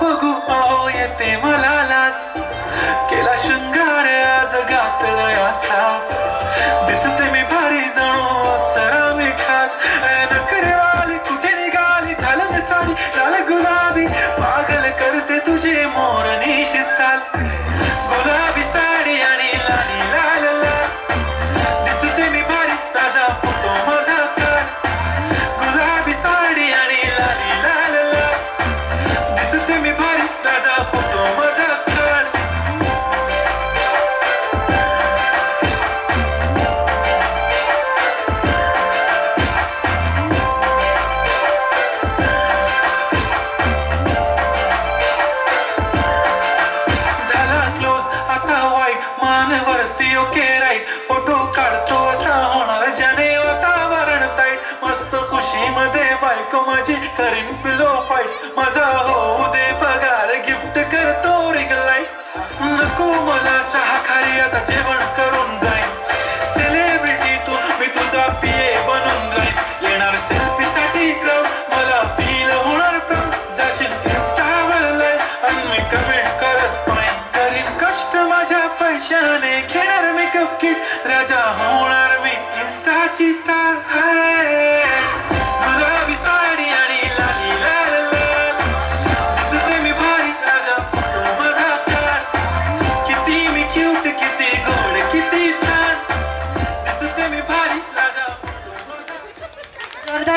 बघू अहो येते मला लाज केला शृंगार आज घातलं असाच दिसते मी भारी जणू अप्सरा मी खास नखरेवाली कुठे निघाली घालून साडी लाल गुलाबी पागल करते तुझे मोर निशित चाल गुलाबी साडी आणि लाली लाल लाल दिसते मी भारी ताजा फोटो माझा काढ गुलाबी साडी आणि लाली लाल लाल दिसते मी भारी ताजा फोटो माझा काढ मानवरती ओके राईट फोटो काढतो असा होणार ज्याने वातावरण ताईट मस्त खुशी मध्ये बायको माझी करीन पिलो फाईट माझा होऊ दे पगार गिफ्ट करतो रिंग लाईट नको मला चहा खाली आता जेवण करून जाईन सेलिब्रिटी तू मी तुझा पिये बनून जाईन येणार सेल्फी साठी क्राऊड मला फील होणार प्राऊड जाशील इंस्टावर लाईव्ह आणि मी कमेंट करत पाहिन करीन कष्ट माझ्या पैशाने घेणार मेकअप किट राजा होणार मी इंस्टाची स्टार गुलाबी साडी आणि लाली लाल लाल दिसते मी भारी राजा फोटो माझा काढ किती मी क्यूट किती गोड किती छान दिसते मी भारी राजा फोटो माझा